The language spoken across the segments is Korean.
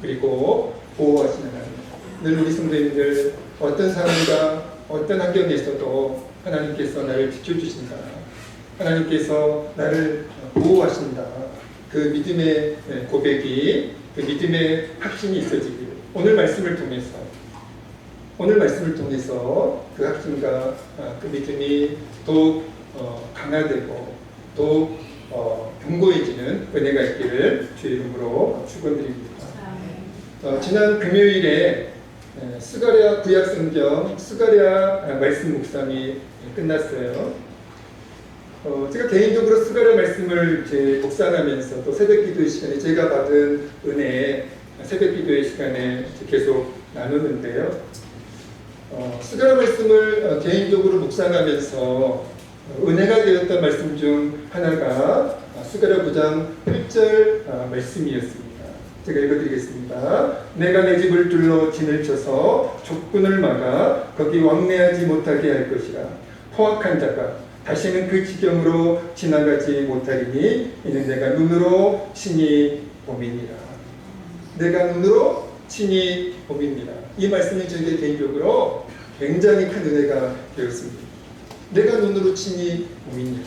그리고 보호하시는 하나님. 늘 우리 성도님들 어떤 상황과 어떤 환경에 있어도 하나님께서 나를 지켜주신다. 하나님께서 나를 보호하신다. 그 믿음의 고백이, 그 믿음의 확신이 있어지길 오늘 말씀을 통해서 그 확신과 그 믿음이 더욱 강화되고 더욱 견고해지는 은혜가 있기를 주의 이름으로 축원드립니다. 지난 금요일에 스가랴 구약성경 스가랴 말씀 묵상이 끝났어요. 제가 개인적으로 스가랴 말씀을 묵상하면서 또 새벽기도 시간에 제가 받은 은혜 새벽기도의 시간에 계속 나누는데요. 스가랴 말씀을 개인적으로 묵상하면서 은혜가 되었던 말씀 중 하나가 스가랴 9장 8절 말씀이었습니다. 제가 읽어드리겠습니다. 내가 내 집을 둘러 진을 쳐서 족군을 막아 거기 왕래하지 못하게 할 것이라. 포악한 자가 다시는 그 지경으로 지나가지 못하리니 이는 내가 눈으로 친히 봄이니라. 내가 눈으로 친히 봄이니라. 이 말씀이 저에게 개인적으로 굉장히 큰 은혜가 되었습니다. 내가 눈으로 친히 봄이니라.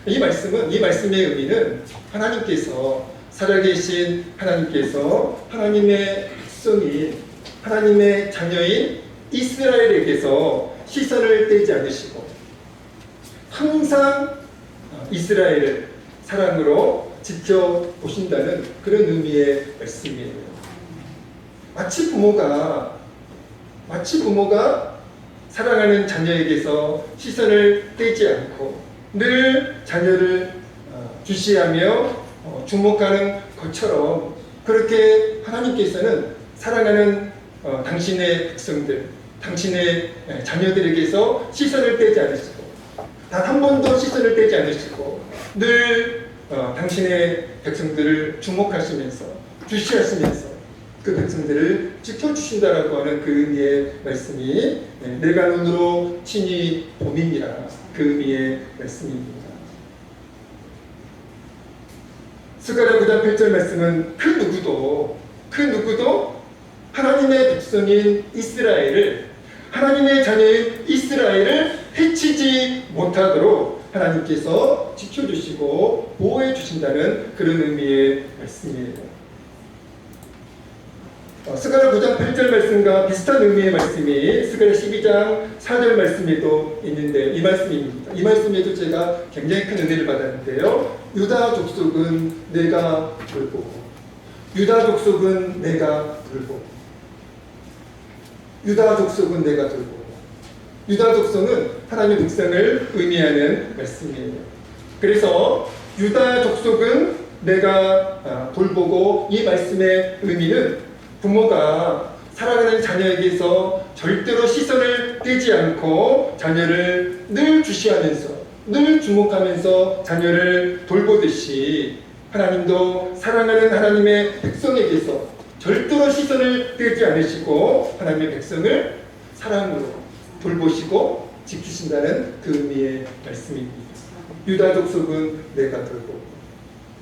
이 말씀의 의미는 하나님께서 살아계신 하나님께서 하나님의 백성인 하나님의 자녀인 이스라엘에게서 시선을 떼지 않으시고 항상 이스라엘을 사랑으로 지켜보신다는 그런 의미의 말씀이에요. 마치 부모가 사랑하는 자녀에게서 시선을 떼지 않고 늘 자녀를 주시하며 주목하는 것처럼 그렇게 하나님께서는 사랑하는 당신의 백성들, 당신의 자녀들에게서 시선을 떼지 않으시고 단 한 번도 시선을 떼지 않으시고 늘 당신의 백성들을 주목하시면서 주시하시면서 그 백성들을 지켜주신다라고 하는 그 의미의 말씀이 내가 눈으로 친히 봄이니라 그 의미의 말씀입니다. 스가랴 9장 8절 말씀은 그 누구도 하나님의 백성인 이스라엘을 하나님의 자녀인 이스라엘을 해치지 못하도록 하나님께서 지켜주시고 보호해 주신다는 그런 의미의 말씀이에요. 스가랴 9장 8절 말씀과 비슷한 의미의 말씀이 스가랴 12장 4절 말씀에도 있는데 이 말씀입니다. 이 말씀에도 제가 굉장히 큰 은혜를 받았는데요. 유다 족속은 내가 돌보고 유다 족속은 내가 돌보고 유다 족속은 내가 돌보고 유다 족속은 하나님의 백성을 의미하는 말씀이에요. 그래서 유다 족속은 내가 돌보고 이 말씀의 의미는 부모가 사랑하는 자녀에게서 절대로 시선을 떼지 않고 자녀를 늘 주시하면서 늘 주목하면서 자녀를 돌보듯이 하나님도 사랑하는 하나님의 백성에게서 절대로 시선을 떼지 않으시고 하나님의 백성을 사랑으로 돌보시고 지키신다는 그 의미의 말씀입니다. 유다 족속은 내가 돌보고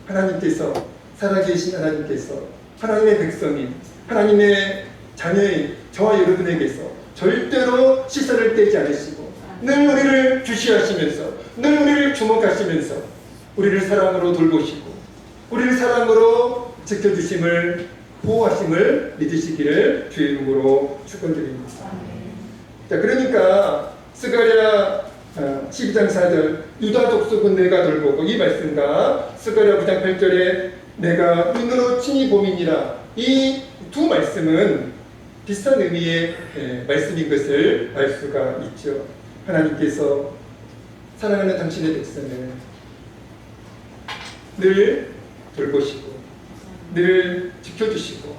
하나님께서 살아계신 하나님께서 하나님의 백성인 하나님의 자녀인 저와 여러분에게서 절대로 시선을 떼지 않으시고 늘 우리를 주시하시면서 늘 우리를 주목하시면서 우리를 사랑으로 돌보시고 우리를 사랑으로 지켜주심을 보호하심을 믿으시기를 주의 이름으로 축원드립니다. 자, 그러니까 스가랴 12장 4절 유다 족속은 내가 돌보고 이 말씀과 스가랴 9장 8절에 내가 눈으로 친히 봄이니라 이 두 말씀은 비슷한 의미의 말씀인 것을 알 수가 있죠. 하나님께서 사랑하는 당신의 백성을 늘 돌보시고 늘 지켜주시고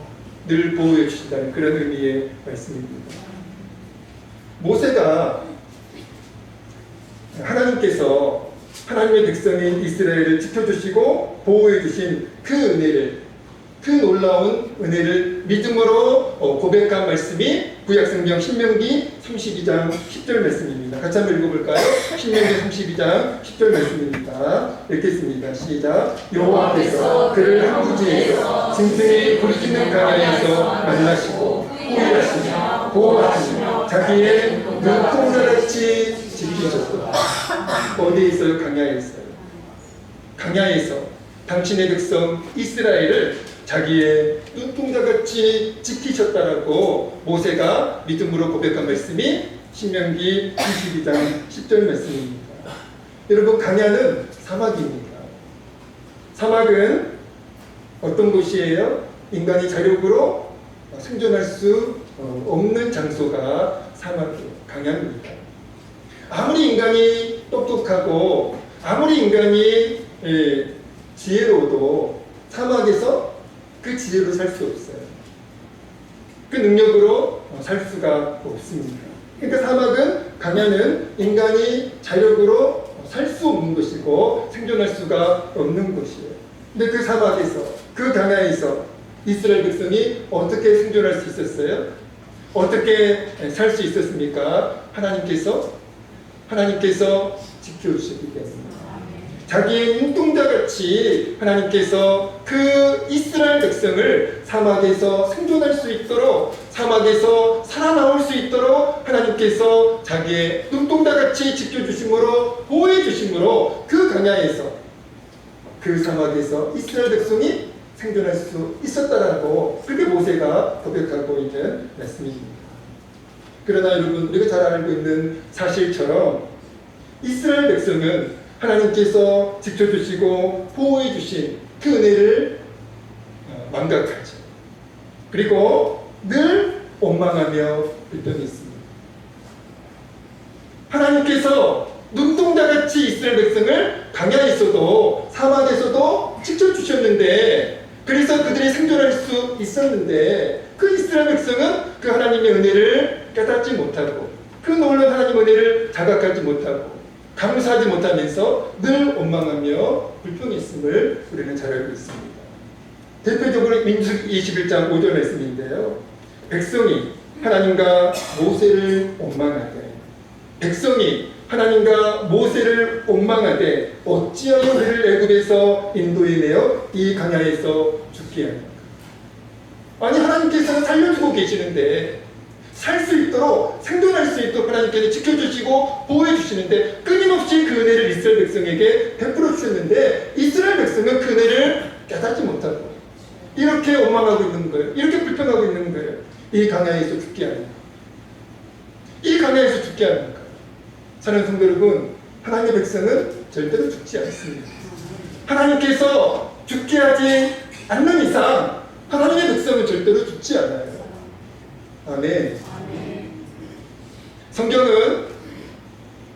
늘 보호해 주신다는 그런 의미의 말씀입니다. 모세가 하나님께서 하나님의 백성인 이스라엘을 지켜주시고 보호해 주신 그 은혜를 그 놀라운 은혜를 믿음으로 고백한 말씀이 구약성경 신명기 32장 10절 말씀입니다. 같이 한번 읽어볼까요? 신명기 32장 10절 말씀입니다. 읽겠습니다. 시작. 여호와께서 그를 항구지에서 징징이 부르짖는 강야에서 만나시고 후일하시며 보호하시며 자기의 눈동자같이 지키셨다. 어디에 있어요? 강야에 있어요. 강야에서 당신의 백성 이스라엘을 자기의 눈동자같이 지키셨다라고 모세가 믿음으로 고백한 말씀이 신명기 22장 10절 말씀입니다. 여러분, 강야는 사막입니다. 사막은 어떤 곳이에요? 인간이 자력으로 생존할 수 없는 장소가 사막이에요. 강야입니다. 아무리 인간이 똑똑하고 아무리 인간이 지혜로워도 사막에서 그 지혜로 살 수 없어요. 그 능력으로 살 수가 없습니다. 그러니까 사막은, 강야는 인간이 자력으로 살 수 없는 것이고 생존할 수가 없는 곳이에요. 근데 그 사막에서, 그 강야에서 이스라엘 백성이 어떻게 생존할 수 있었어요? 어떻게 살 수 있었습니까? 하나님께서 지켜주셨기 때문입니다. 자기의 눈동자같이 하나님께서 그 이스라엘 백성을 사막에서 생존할 수 있도록, 사막에서 살아나올 수 있도록 하나님께서 자기의 눈동자같이 지켜주심으로, 보호해주심으로 그 강야에서, 그 사막에서 이스라엘 백성이 생존할 수 있었다라고 그렇게 모세가 고백하고 있는 말씀입니다. 그러나 여러분, 우리가 잘 알고 있는 사실처럼 이스라엘 백성은 하나님께서 지켜주시고 보호해주신 그 은혜를 망각하죠. 그리고 늘 원망하며 불평했습니다. 하나님께서 눈동자같이 이스라엘 백성을 강야에서도 사막에서도 지켜주셨는데, 그래서 그들이 생존할 수 있었는데, 그 이스라엘 백성은 그 하나님의 은혜를 깨닫지 못하고 그 놀라운 하나님의 은혜를 자각하지 못하고 감사하지 못하면서 늘 원망하며 불평했음을 우리는 잘 알고 있습니다. 대표적으로 민수기 21장 5절 말씀인데요. 백성이 하나님과 모세를 원망하되, 백성이 하나님과 모세를 원망하되 어찌하여 우리를 애굽에서 인도해내어 이 강야에서 죽게 하는가. 아니, 하나님께서는 살려주고 계시는데, 살 수 있도록, 생존할 수 있도록 하나님께서 지켜주시고 보호해주시는데, 끊임없이 그 은혜를 이스라엘 백성에게 베풀어 주셨는데, 이스라엘 백성은 그 은혜를 깨닫지 못하고 이렇게 원망하고 있는 거예요. 이렇게 불평하고 있는 거예요. 이 강야에서 죽게 하는 거, 이 강야에서 죽게 하는 거. 사랑하는 성도 여러분, 하나님의 백성은 절대로 죽지 않습니다. 하나님께서 죽게 하지 않는 이상 하나님의 백성은 절대로 죽지 않아요. 아멘. 성경은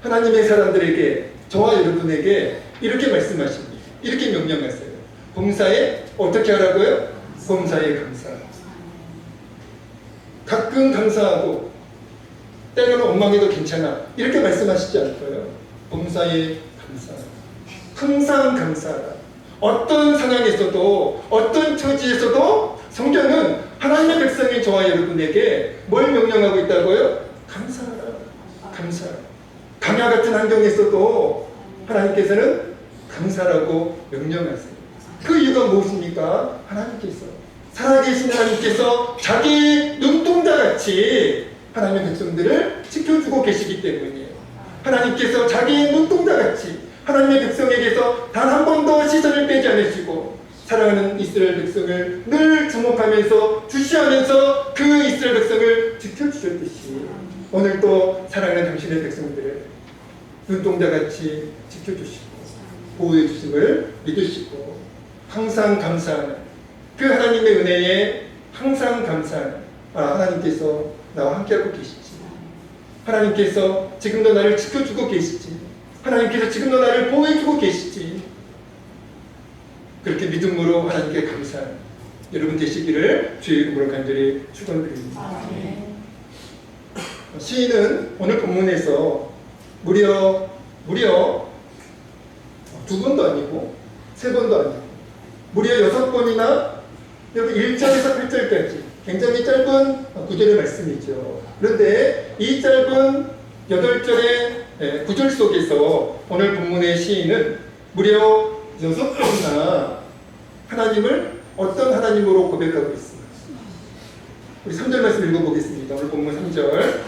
하나님의 사람들에게, 저와 여러분에게 이렇게 말씀하십니다. 이렇게 명령하세요. 범사에 어떻게 하라고요? 범사에 감사하고. 가끔 감사하고 때로는 원망해도 괜찮아, 이렇게 말씀하시지 않고요. 범사에 감사하고 항상 감사하라. 어떤 상황에서도, 어떤 처지에서도 성경은 하나님의 백성인 저와 여러분에게 뭘 명령하고 있다고요? 감사하라. 감사하라. 강야 같은 환경에서도 하나님께서는 감사라고 명령하세요. 그 이유가 무엇입니까? 하나님께서, 살아계신 하나님께서 자기 눈동자같이 하나님의 백성들을 지켜주고 계시기 때문이에요. 하나님께서 자기 눈동자같이 하나님의 백성에게서 단 한 번도 시선을 빼지 않으시고 사랑하는 이스라엘 백성을 늘 주목하면서 주시하면서 그 이스라엘 백성을 지켜주셨듯이 오늘도 사랑하는 당신의 백성들을 눈동자같이 지켜주시고 보호해주심을 믿으시고 항상 감사하는 그 하나님의 은혜에 항상 감사하는, 하나님께서 나와 함께하고 계시지, 하나님께서 지금도 나를 지켜주고 계시지, 하나님께서 지금도 나를 보호해주고 계시지, 그렇게 믿음으로 하나님께 감사하는 여러분 되시기를 주의 이름으로 간절히 축원드립니다. 시인은 오늘 본문에서 무려 2번도 아니고 3번도 아니고 무려 6번이나 여기 1절에서 8절까지 굉장히 짧은 구절의 말씀이죠. 그런데 이 짧은 8절의 구절 속에서 오늘 본문의 시인은 무려 6번이나 하나님을 어떤 하나님으로 고백하고 있습니다. 우리 3절 말씀 읽어보겠습니다. 오늘 본문 3절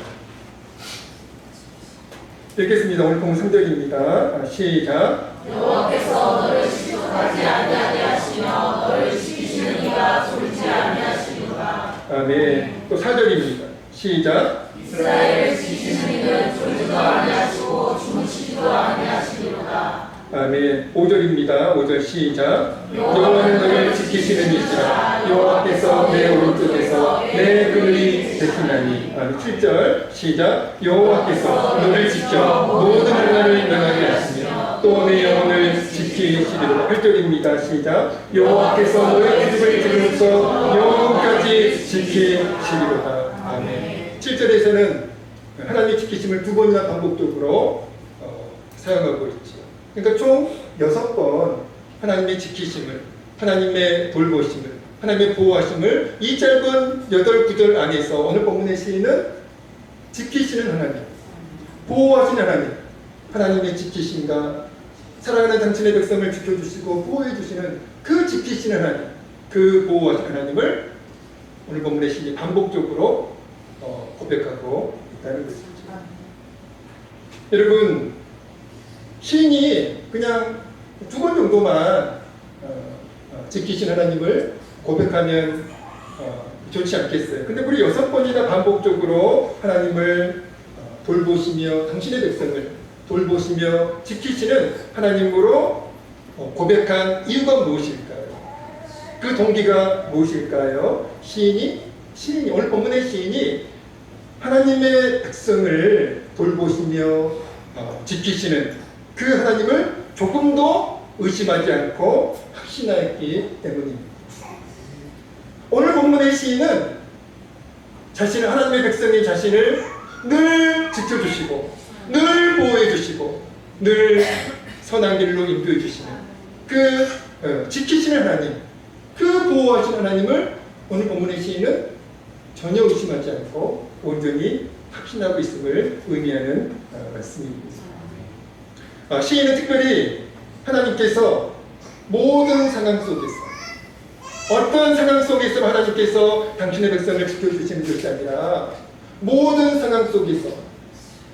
읽겠습니다. 오늘 본문 3절입니다. 시작. 여호와께서 너를 실족하지 아니하게 하시며 너를 지키시는 이가 졸지 아니하시리로다. 아멘. 또 4절입니다. 시작. 이스라엘을 지키시는 이는 졸지도 아니하시고 주무시지도 아니하시리로다. 아멘. 5절입니다. 5절 시작. 여호와는 너를 지키시는 이시라. 여호와께서 내 오른쪽에서 내 근리 되시나니. 아멘. 7절 시작. 여호와께서 너를 지켜 모든 하나를 명하게 하시며 또 내 영혼을 지키시리로다. 8절입니다. 시작. 여호와께서 너의 기습을 지금부터 영원까지 지키시리로다. 아멘. 7절에서는 하나님의 지키심을 2번이나 반복적으로 사용하고 있죠. 그러니까 총 6번 하나님의 지키심을, 하나님의 돌보심을, 하나님의 보호하심을 이 짧은 8구절 안에서 오늘 본문의 시인은 지키시는 하나님, 보호하시는 하나님, 하나님의 지키심과 사랑하는 당신의 백성을 지켜주시고 보호해주시는 그 지키시는 하나님, 그 보호하시는 하나님을 오늘 본문의 시인이 반복적으로 고백하고 있다는 것이죠. 여러분, 시인이 그냥 2번 정도만 지키신 하나님을 고백하면 좋지 않겠어요. 근데 우리 6번이나 반복적으로 하나님을 돌보시며 당신의 백성을 돌보시며 지키시는 하나님으로 고백한 이유가 무엇일까요? 그 동기가 무엇일까요? 시인이 오늘 본문의 시인이 하나님의 백성을 돌보시며 지키시는 그 하나님을 조금도 의심하지 않고 확신하였기 때문입니다. 오늘 본문의 시인은 자신을, 하나님의 백성인 자신을 늘 지켜주시고 늘 보호해주시고 늘 선한 길로 인도해주시는 그 지키시는 하나님, 그 보호하시는 하나님을 오늘 본문의 시인은 전혀 의심하지 않고 온전히 확신하고 있음을 의미하는 말씀입니다. 시인은 특별히 하나님께서 모든 상황 속에서, 어떤 상황 속에서 하나님께서 당신의 백성을 지켜주시는 것이 아니라 모든 상황 속에서,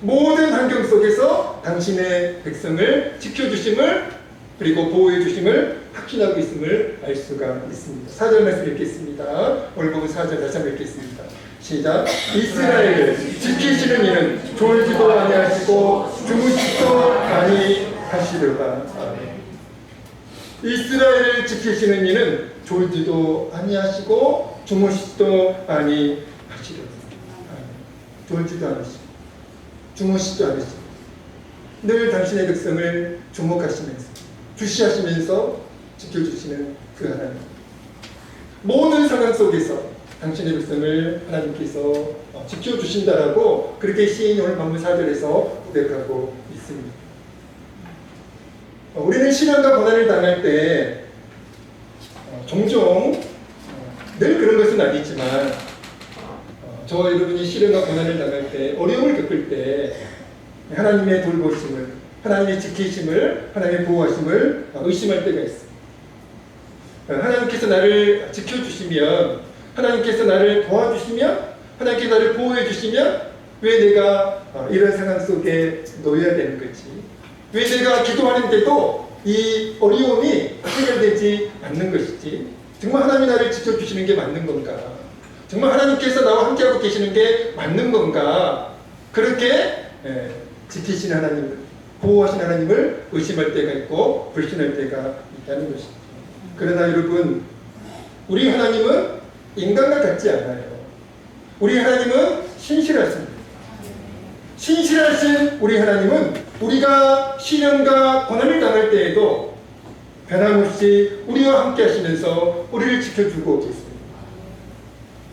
모든 환경 속에서 당신의 백성을 지켜주심을 그리고 보호해주심을 확신하고 있음을 알 수가 있습니다. 4절 말씀 읽겠습니다. 오늘 보면 4절 다시 한번 읽겠습니다. 시작. 이스라엘을 지키시는 이는 졸지도 아니하시고 주무시지도 아니하시리로다. 이스라엘을 지키시는 이는 졸지도 아니하시고 주무시지도 아니하시리로다. 졸지도 않으시고 주무시지도 않으시고 늘 당신의 백성을 주목하시면서 주시하시면서 지켜주시는 그 하나님, 모든 상황 속에서 당신의 백성을 하나님께서 지켜주신다라고 그렇게 시인이 오늘 본문 4절에서 고백하고 있습니다. 우리는 시련과 고난을 당할 때 종종 늘 그런 것은 아니지만 저와 여러분이 시련과 고난을 당할 때, 어려움을 겪을 때 하나님의 돌보심을, 하나님의 지키심을, 하나님의 보호하심을 의심할 때가 있습니다. 하나님께서 나를 지켜주시면, 하나님께서 나를 도와주시면, 하나님께서 나를 보호해주시면 왜 내가 이런 상황 속에 놓여야 되는 거지? 왜 내가 기도하는데도 이 어려움이 해결되지 않는 것이지? 정말 하나님이 나를 지켜주시는 게 맞는 건가? 정말 하나님께서 나와 함께하고 계시는 게 맞는 건가? 그렇게 지키시는 하나님을, 보호하시는 하나님을 의심할 때가 있고 불신할 때가 있다는 것이죠. 그러나 여러분, 우리 하나님은 인간과 같지 않아요. 우리 하나님은 신실하십니다. 신실하신 우리 하나님은 우리가 시련과 고난을 당할 때에도 변함없이 우리와 함께 하시면서 우리를 지켜주고 계십니다.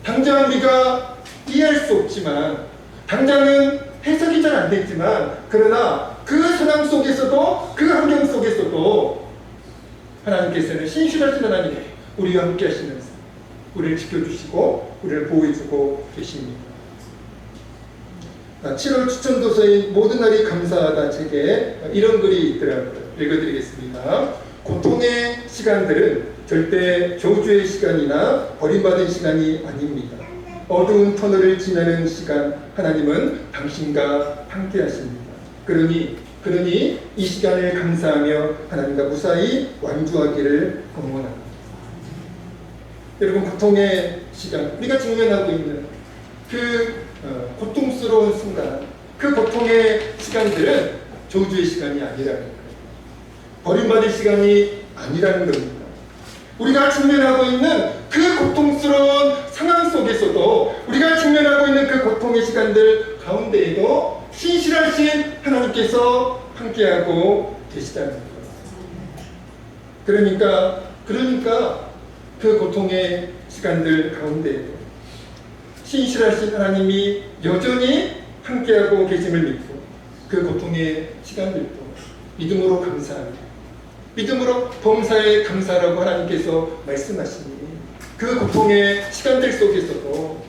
당장 우리가 이해할 수 없지만, 당장은 해석이 잘 안 됐지만, 그러나 그 상황 속에서도, 그 환경 속에서도 하나님께서는 신실하신 하나님, 우리와 함께 하시면서 우리를 지켜주시고 우리를 보호해주고 계십니다. 7월 추천도서인 모든 날이 감사하다 책에 이런 글이 있더라고요. 읽어드리겠습니다. 고통의 시간들은 절대 저주의 시간이나 버림받은 시간이 아닙니다. 어두운 터널을 지나는 시간, 하나님은 당신과 함께 하십니다. 그러니 이 시간을 감사하며 하나님과 무사히 완주하기를 응원합니다. 여러분, 고통의 시간, 우리가 직면하고 있는 그 고통스러운 순간, 그 고통의 시간들은 저주의 시간이 아니라는 거예요. 버림받을 시간이 아니라는 겁니다. 우리가 직면하고 있는 그 고통스러운 상황 속에서도, 우리가 직면하고 있는 그 고통의 시간들 가운데에도 신실하신 하나님께서 함께하고 계시다는 것. 그러니까 그 고통의 시간들 가운데에도 신실하신 하나님이 여전히 함께하고 계심을 믿고, 그 고통의 시간들도 믿음으로 감사합니다. 믿음으로 범사에 감사라고 하나님께서 말씀하시니, 그 고통의 시간들 속에서도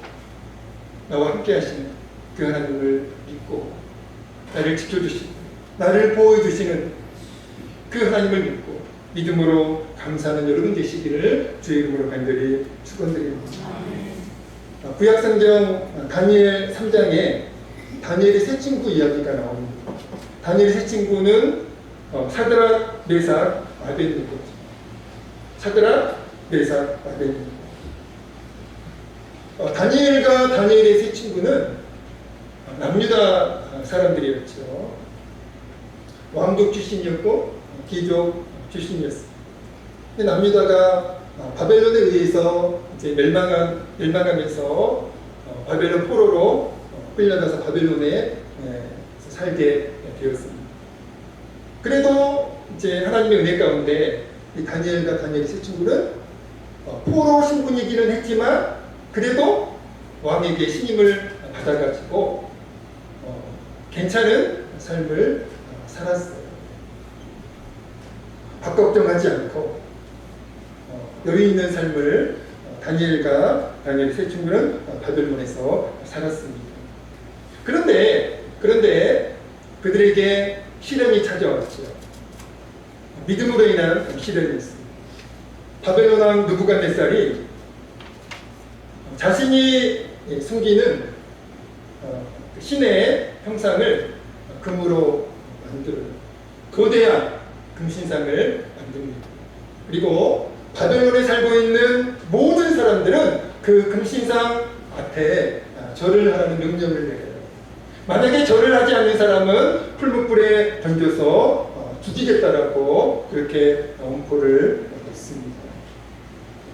나와 함께 하시는 그 하나님을 믿고, 나를 지켜주시고 나를 보호해주시는 그 하나님을 믿고 믿음으로 감사하는 여러분 되시기를 주의 이름으로 간절히 축원드립니다. 구약성경 다니엘 3장에 다니엘의 세 친구 이야기가 나옵니다. 다니엘의 세 친구는 사드락, 메삭, 아벳네고죠. 사드락, 메삭, 아벳네고. 다니엘과 다니엘의 세 친구는 남유다 사람들이었죠. 왕족 출신이었고 귀족 출신이었습니다. 남유다가 바벨론에 의해서 이제 멸망하면서 바벨론 포로로 끌려가서 바벨론에 살게 되었습니다. 그래도 이제 하나님의 은혜 가운데 이 다니엘과 다니엘의 세 친구는 포로 신분이기는 했지만 그래도 왕에게 신임을 받아가지고 괜찮은 삶을 살았어요. 밥 걱정하지 않고 여유 있는 삶을 다니엘과 다니엘의 세 친구는 바벨론에서 살았습니다. 그런데 그들에게 시련이 찾아왔죠. 믿음으로 인한 시련이 있습니다. 바벨론 왕 느부갓네살이 자신이 숨기는 신의 형상을 금으로 만들어요. 거대한 금신상을 만듭니다. 그리고 바벨론에 살고 있는 모든 사람들은 그 금신상 앞에 절을 하라는 명령을 내려요. 만약에 절을 하지 않는 사람은 풀무불에 던져서 죽이겠다라고 그렇게 엄포를 했습니다.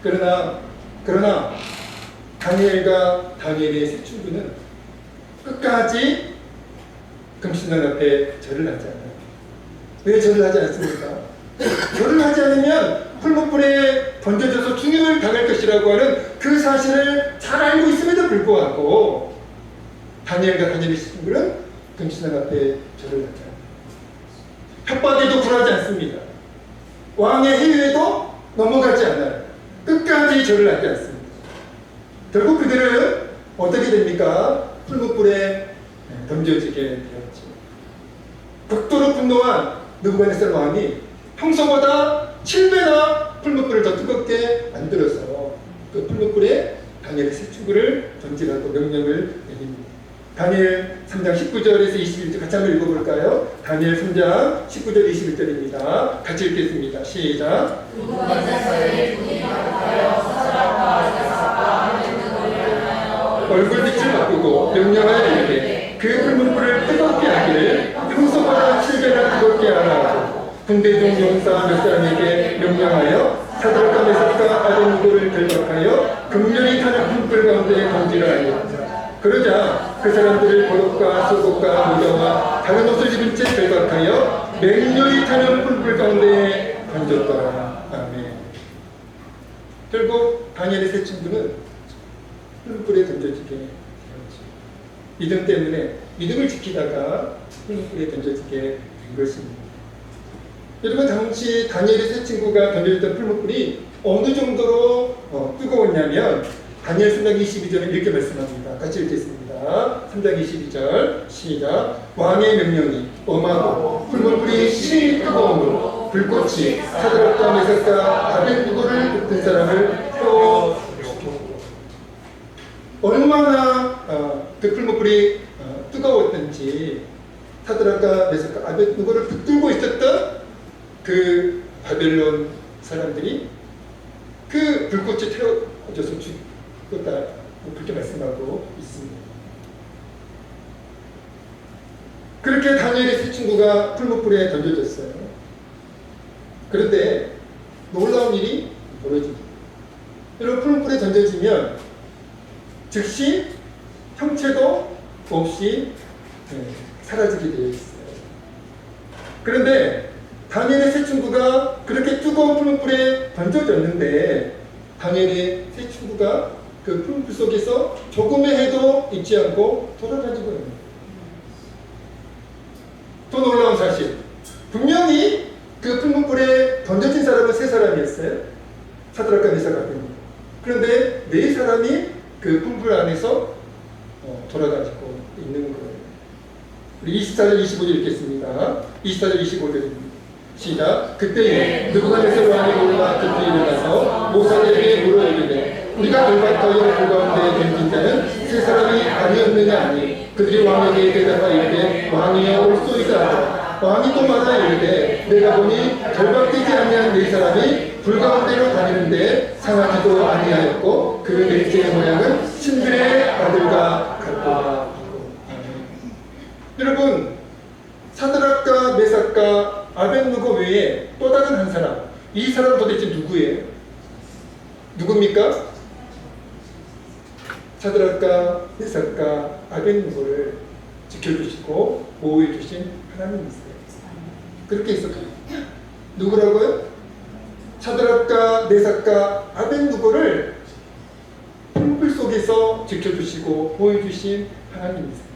그러나 다니엘과 다니엘의 세 친구는 끝까지 금신상 앞에 절을 하지 않아요. 왜 절을 하지 않습니까? 절을 하지 않으면 풀무불에 던져져서 죽임을 당할 것이라고 하는 그 사실을 잘 알고 있음에도 불구하고 다니엘과 다니엘의 친구는 금신상 앞에 절을 하지 않아요. 협박에도 굴하지 않습니다. 왕의 해유에도 넘어가지 않아요. 끝까지 절을 하지 않습니다. 결국 그들은 어떻게 됩니까? 풀무불에 던져지게 되었죠. 극도로 분노한 느부갓네살 왕이 평소보다 7배나 풀무불을 더 뜨겁게 만들어서 그 풀무불에 다니엘의 세 친구를 던지라고 명령을 내립니다. 다니엘 3장 19절에서 21절 같이 한번 읽어볼까요? 다니엘 3장 19절 21절입니다. 같이 읽겠습니다. 시작. 얼굴빛을 바꾸고 명령하여 이르되 그 풀무불을 뜨겁게 하기를 평소보다 7배나 뜨겁게 하라 하고 군대 중 용사 몇 사람에게 명령하여 사드락과 메삭과 아벳네고를 결박하여 극렬히 타는 풀불 가운데 던지라 하였다. 그러자 그 사람들을 버릇과 속옷과 모자와 다른 옷을 입은 채 결박하여 맹렬히 타는 풀불 가운데 던졌더라. 아멘. 결국 다니엘의 세 친구는 풀불에 던져지게 되었죠. 믿음 때문에 믿음을 지키다가 풀불에 던져지게 된 것입니다. 여러분, 당시 다니엘의 세 친구가 던져졌던 풀무불이 어느 정도로 뜨거웠냐면 다니엘 3장 22절에 이렇게 말씀합니다. 같이 읽겠습니다. 3장 22절 시작. 왕의 명령이 엄하고 풀물불이 심히 뜨거움으로 불꽃이 사드락과 메삭과 아벳느고를 붙은 사람을 태워 죽였고. 얼마나 그 풀물불이 뜨거웠던지 사드락과 메삭과 아벳느고를 붙들고 있었던 그 바벨론 사람들이 그 불꽃이 태워져서 죽었다, 그렇게 말씀하고 있습니다. 그렇게 다니엘의 세 친구가 풀무불에 던져졌어요. 그런데 놀라운 일이 벌어집니다. 여러분, 풀무불에 던져지면 즉시 형체도 없이 사라지게 되어 있어요. 그런데 다니엘의 세 친구가 그렇게 뜨거운 풀무불에 던져졌는데 다니엘의 세 친구가 그 풀무불 속에서 조금의 해도 잊지 않고 돌아다니고 있는 거예요. 더 놀라운 사실, 분명히 그 풀무불에 던져진 사람은 세 사람이었어요. 사드락과 메삭과 아벳느고. 그런데 네 사람이 그 풀무불 안에서 돌아다니고 있는 거예요. 우리 24절 25절 읽겠습니다. 24절 25절입니다. 시작. 그때에 느부갓네살 왕이 올라 급히 일어나서 모사들에게 물어 이르되 우리가 돌밭터에 불가운데 던진 자는 세 사람이 아니었느냐 하니 그들이 왕에게 대답하여 이르되 왕이여 올소이다 하더라. 왕이 또 말하여 이르되 내가 보니 결박되지 아니한 네 사람이 불가운데로 다니는데 상하지도 아니하였고 그 넷째의 모양은 신들의 아들과 같도다. 여러분, 사드락과 메삭과 아벳느고 외에 또 다른 한 사람, 이 사람 도대체 누구예요? 누굽니까? 사드락과 메삭과 아벳느고를 지켜주시고 보호해주신 하나님이세요. 그렇게 있었거든요. 누구라고요? 사드락과 메삭과 아벳느고를 풀무불 속에서 지켜주시고 보호해주신 하나님이세요.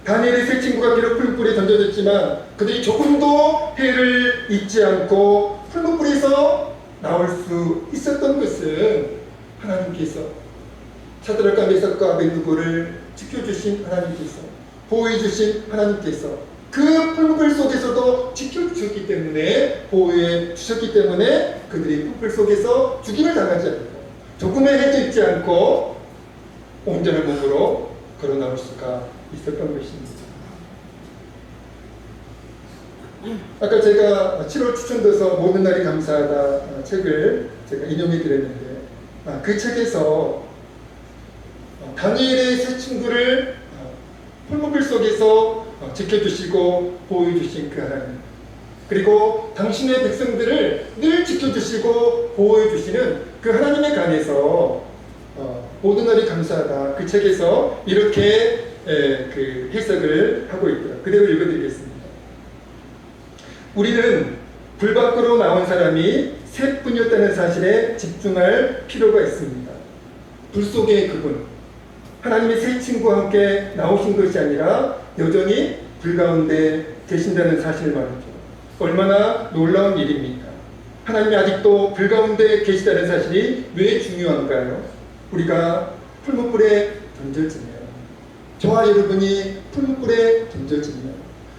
다니엘의 세 친구가 비록 풀무불에 던져졌지만 그들이 조금도 해를 잊지 않고 풀무불에서 나올 수 있었던 것은 하나님께서 사드락과 메삭과 아벳느고를 지켜주신 하나님께서 보호해주신 하나님께서 그 풀무불 속에서도 지켜주셨기 때문에 보호해 주셨기 때문에 그들이 풀무불 속에서 죽임을 당하지 않고 조금의 해도 잊지 않고 온전한 몸으로 걸어 나올 수가 있었던 것입니다. 아까 제가 7월 추천돼서 모든 날이 감사하다 책을 제가 인용해 드렸는데 그 책에서 다니엘의 세 친구를 풀무불 속에서 지켜주시고 보호해주신 그 하나님, 그리고 당신의 백성들을 늘 지켜주시고 보호해주시는 그 하나님에 관해서 모든 날이 감사하다 그 책에서 이렇게 그 해석을 하고 있더라고요. 그대로 읽어드리겠습니다. 우리는 불 밖으로 나온 사람이 셋뿐이었다는 사실에 집중할 필요가 있습니다. 불 속의 그분, 하나님의 세 친구와 함께 나오신 것이 아니라 여전히 불 가운데 계신다는 사실을 말이죠. 얼마나 놀라운 일입니까? 하나님이 아직도 불 가운데 계시다는 사실이 왜 중요한가요? 우리가 풀무불에 던져지면, 저와 여러분이 풀무불에 던져지면,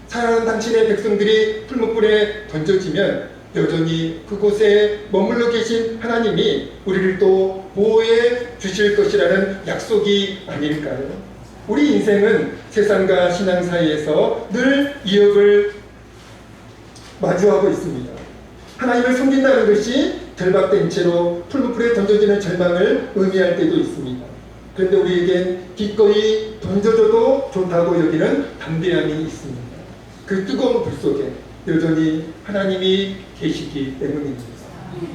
사랑하는 당신의 백성들이 풀무불에 던져지면 여전히 그곳에 머물러 계신 하나님이 우리를 또 보호해 주실 것이라는 약속이 아닐까요? 우리 인생은 세상과 신앙 사이에서 늘 위협을 마주하고 있습니다. 하나님을 섬긴다는 것이 결박된 채로 풀무불에 던져지는 절망을 의미할 때도 있습니다. 그런데 우리에겐 기꺼이 던져줘도 좋다고 여기는 담대함이 있습니다. 그 뜨거운 불 속에 여전히 하나님이 계시기 때문입니다.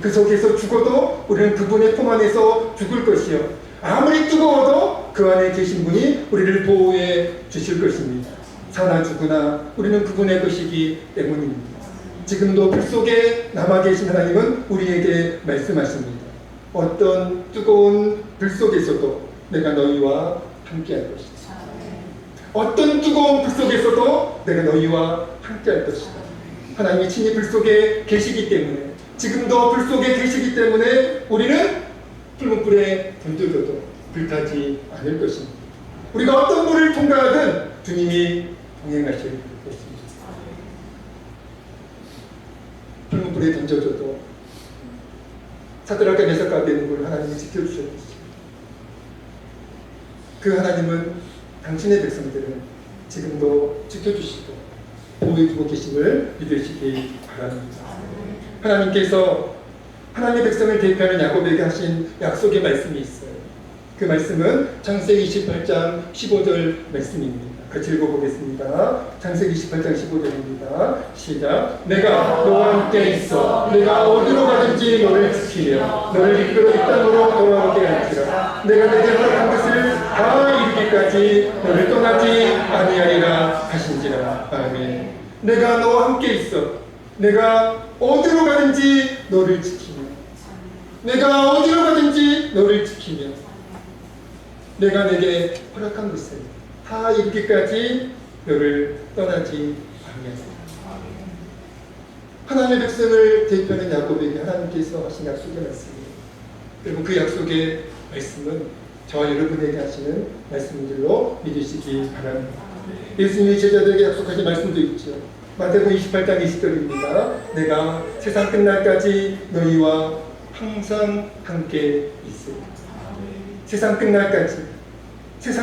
그 속에서 죽어도 우리는 그분의 품 안에서 죽을 것이요, 아무리 뜨거워도 그 안에 계신 분이 우리를 보호해 주실 것입니다. 사나 죽으나 우리는 그분의 것이기 때문입니다. 지금도 불 속에 남아 계신 하나님은 우리에게 말씀하십니다. 어떤 뜨거운 불 속에서도 내가 너희와 함께할 것이다. 어떤 뜨거운 불 속에서도 내가 너희와 함께할 것이다. 하나님이 친히 불 속에 계시기 때문에, 지금도 불 속에 계시기 때문에 우리는 붉은 불에 던져져도 불타지 않을 것입니다. 우리가 어떤 불을 통과하든 주님이 동행하실 것입니다. 붉은 불에 던져져도 사드락과 메삭과 아벤느고를 하나님이 지켜주셨습니다. 그 하나님은 당신의 백성들을 지금도 지켜주시고 보호해주고 계심을 믿으시기 바랍니다. 하나님께서 하나님의 백성을 대표하는 야곱에게 하신 약속의 말씀이 있어요. 그 말씀은 창세기 28장 15절 말씀입니다. 같이 읽어보겠습니다. 창세기 28장 15절입니다. 시작. 내가 너와 함께 있어 내가 어디로 가든지 너를 지키며 너를 이끌어 이 땅으로 돌아오게 할지라. 내가 내게 허락한 것을 다 이루기까지 너를 떠나지 아니하리라 하신지라. 아멘. 내가 너와 함께 있어 내가 어디로 가든지 너를 지키며 내가 어디로 가든지 너를 지키며 내가 내게 허락한 것을 다 이루기까지 너를 떠나지 아니하리라. 하나님의 백성을 대표하는 야곱에게 하나님께서 하신 약속의 말씀이에요. 그리고 그 약속의 말씀은 저와 여러분에게 하시는 말씀인 줄로 믿으시기 바랍니다. 예수님이 제자들에게 약속하신 말씀도 있죠. 마태복음 28장 20절입니다. 내가 세상 끝날까지 너희와 항상 함께 있으리라. 세상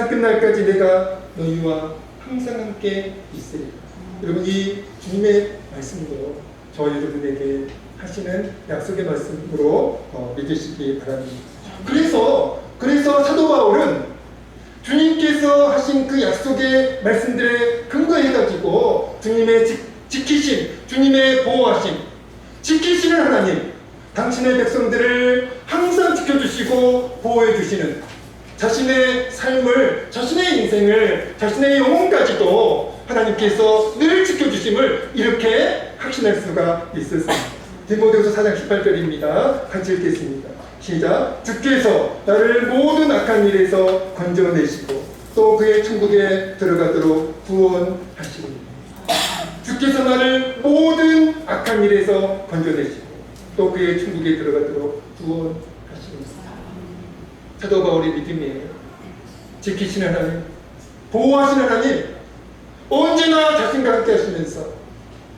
끝날까지 내가 너희와 항상 함께 있으리라. 여러분, 이 주님의 말씀도 저와 여러분에게 하시는 약속의 말씀으로 믿으시기 바랍니다. 그래서 사도 바울은 주님께서 하신 그 약속의 말씀들에 근거해가지고 주님의 지키심, 주님의 보호하심, 지키시는 하나님, 당신의 백성들을 항상 지켜주시고 보호해주시는 자신의 삶을, 자신의 인생을, 자신의 영혼까지도 하나님께서 늘 지켜주심을 이렇게 확신할 수가 있었습니다. 디모데후서 4장 18절입니다. 같이 읽겠습니다. 시작. 주께서 나를 모든 악한 일에서 건져내시고 또 그의 천국에 들어가도록 구원하시리니. 주께서 나를 모든 악한 일에서 건져내시고 또 그의 천국에 들어가도록 구원하시리니. 사도 바울의 믿음이에요. 지키시는 하나님, 보호하시는 하나님, 언제나 자신과 함께 하시면서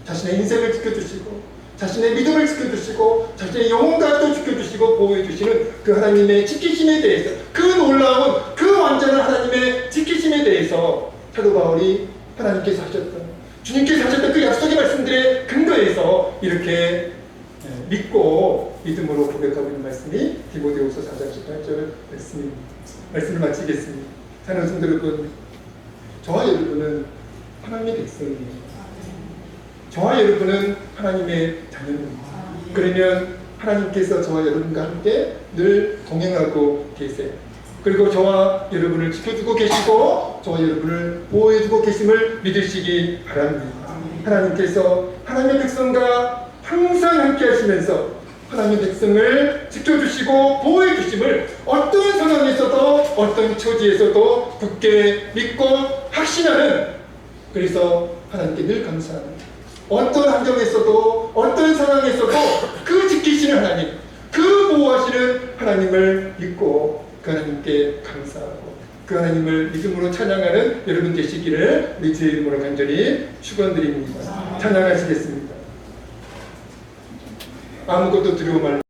자신의 인생을 지켜주시고 자신의 믿음을 지켜주시고 자신의 영혼까지도 지켜주시고 보호해주시는 그 하나님의 지키심에 대해서, 그 놀라운 그 완전한 하나님의 지키심에 대해서 사도 바울이 하나님께서 하셨던, 주님께서 하셨던 그 약속의 말씀들에 근거해서 이렇게 믿고 믿음으로 고백하고 있는 말씀이 디모데후서 4장 18절 말씀입니다. 말씀을 마치겠습니다. 사랑하는 성도 여러분, 저와 여러분은 하나님의 백성입니다. 저와 여러분은 하나님의 자녀입니다. 그러면 하나님께서 저와 여러분과 함께 늘 동행하고 계세요. 그리고 저와 여러분을 지켜주고 계시고 저와 여러분을 보호해주고 계심을 믿으시기 바랍니다. 하나님께서 하나님의 백성과 항상 함께 하시면서 하나님의 백성을 지켜주시고 보호해주심을 어떤 상황에서도 어떤 처지에서도 굳게 믿고 확신하는, 그래서 하나님께 늘 감사합니다. 어떤 환경에서도 어떤 상황에서도 그 지키시는 하나님, 그 보호하시는 하나님을 믿고 그 하나님께 감사하고 그 하나님을 믿음으로 찬양하는 여러분 되시기를 우리 주의 이름으로 간절히 축원드립니다. 찬양하시겠습니다. 아무것도 두려워 말라.